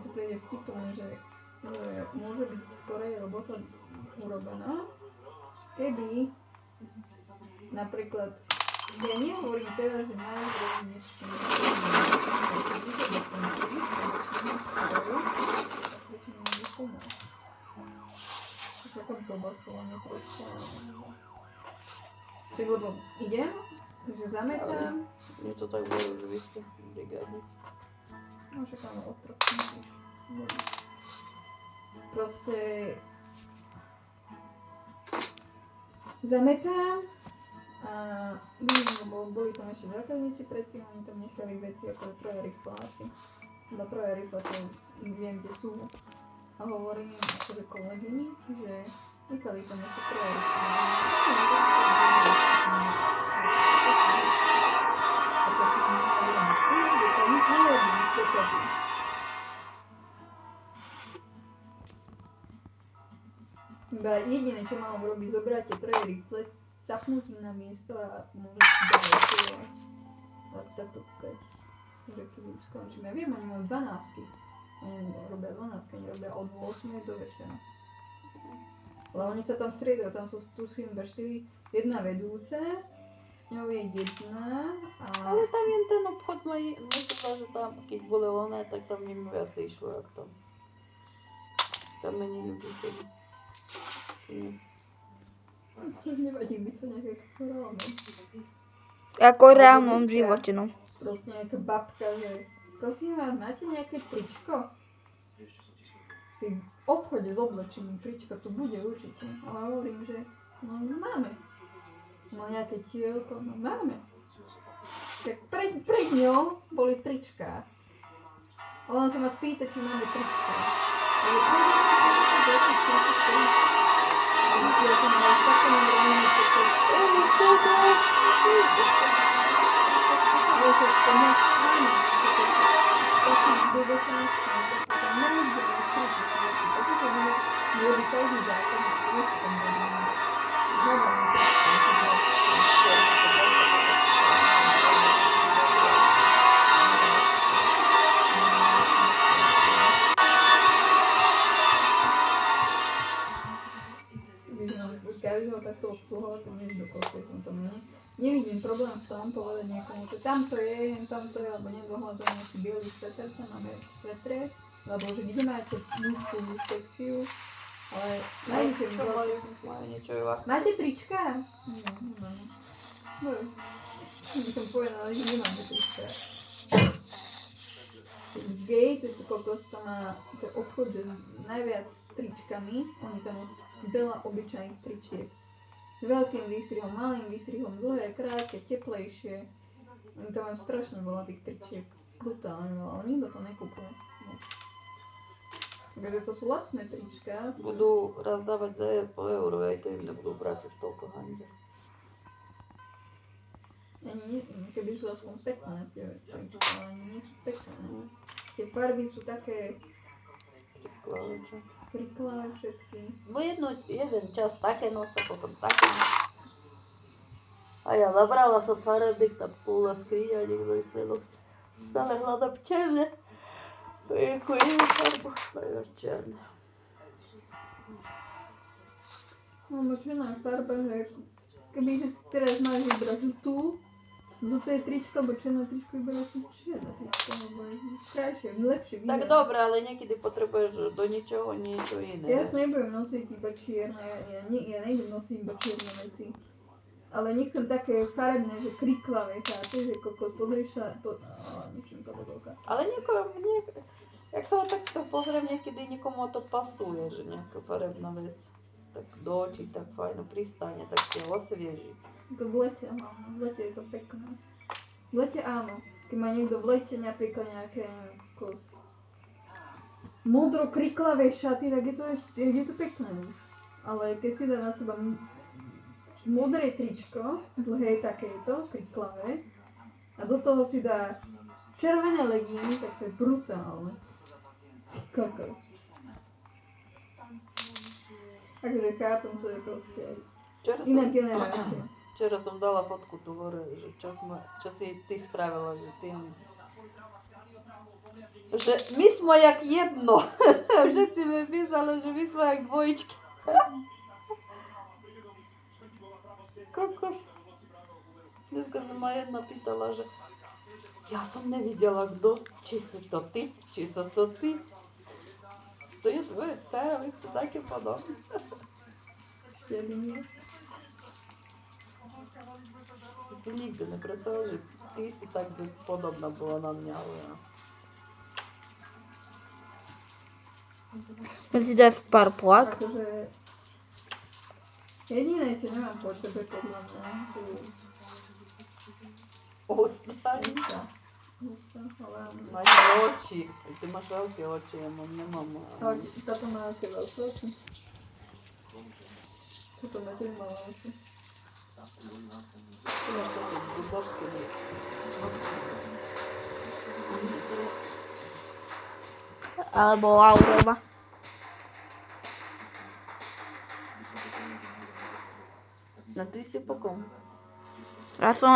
to príde vtipné, že môže byť skorej robota urobená, keby napríklad, ja nehovorím teraz, že majú robiť niečo, taká blbosť podľa mňa trošku. Čiže lebo idem, že zametám. Mne to tak bolo, že vy ste brigádnici. No však áno, otrok. Proste zametám a boli tam ešte zákazníci predtým, oni tam nechali veci ako troja rifla asi. Iba troja rifla, to viem, kde sú. A hovorím akože kolegyni, že nechali tam ešte troja rifla. Iba jediné, čo mám robiť, zobrať tie troje rifle, zapnúť im na miesto a môžem ďalej sieľať. Takto kúkať. Že keď už skončím. Ja viem, oni majú 12. Oni robia 12, oni robia od 8 do večera. Ale oni sa tam striedajú, tam sú tuším iba 4, jedna vedúca, s ňou je jedna a... Ale tam jen ten obchod mají, myslím, že tam, keď boli voľné, tak tam im viac išlo, jak tam. Tam menej ľudí chodí. Nevadí mi to nejaké reálne. Ako v reálnom živote, no. Proste nejaká babka, že prosím vás, máte nejaké tričko? Si v obchode s oblečením tričko tu bude určite. Ale hovorím, že no máme. No nejaké tielko, no máme. Tak pred ňou boli trička. Ona sa ma spýta, či máme trička. Ale ja som mala také nevránne, že to ale sa to nechcem. Taký zbudol sa nechcem. To nejde na štátu. Taký to môže byť každý zákon. Niečo tam bude. Každého takto obsluhovať, to než do koľko tam nevidím problém v tom povedať niekomu, že tamto je, alebo nedohľadom nejaký bielý sveter, tam máme svetre, lebo že kde máte mužskú sekciu, ale máte niečo je vás. máte trička? Nemáme. No, by som povedala, že nemáme trička. Gate, to kokos, to má to obchod najviac tričkami, oni tam veľa obyčajných tričiek. S veľkým výstrihom, malým výstrihom, dlhé, krátke, teplejšie. Oni tam majú strašne veľa tých tričiek. Brutálne veľa, ale nikto to nekúpuje. No. Takže to sú lacné trička. Budú raz dávať za po euro, aj to im nebudú brať už toľko handia. Keby sú aspoň pekné tie trička, ale nie sú pekné. Tie farby sú také priklavé všetky. No jeden čas také nosa, potom také nosa. A ja nabrala som farebník, tam púla skriňa, niekto ich nenos. Stále hľadám černé. To je ako jednu farbu, najviac černé. No možná farba, že keby teraz máš vybrať žltú, žlté tričko, alebo černé tričko, iba vlastne černé tričko, lebo je krajšie, lepšie vidieť. Tak dobre, ale niekedy potrebuješ do ničoho niečo iné. Ja sa nebudem nosiť iba čierne, ja nejdem nosiť iba čierne veci. Ale nechcem také farebné, že kriklavé, chápeš, že kokos, pozrieš sa, niečím podobka. Ale jak sa takto pozriem, niekedy nikomu to pasuje, že nejaká farebná vec. Tak do očí, tak fajno pristane, tak ťa osvieži. To v lete, áno, v lete je to pekné. V lete áno, keď má niekto v lete napríklad nejaké modro-kriklavé šaty, tak je to pekné. Ale keď si dá na seba modré tričko, dlhé takéto, kriklavé, a do toho si dá červené legíny, tak to je brutálne. Kokos. Takže chápem, to je proste iná generácia. Včera som dala fotku tu hore, že čo si ty spravila, že ty Że my smo jak jedno. Všetci mi písali, že my sme jak dvojičky. Kokos. Dneska sa ma jedna pýtala, že ja som nevidela, kto, či si to ty, či sa to ty. To je tvoje dcera, vy ste také podobné. Tebe nie. Si nikdy nepredstavila, že ty si tak podobná bola na mňa, ale ja. Musí dať pár plak. Akože jediné, čo nemám po tebe, podľa mňa, to je Ostaň. ústa. Ústa, ale áno. Máš oči. Ty máš veľké oči, ja nemám. A táto má aké veľké oči. Toto má tiež malé oči. Ty máš také zubovky. Alebo Laurova. No ty si po kom? Ja som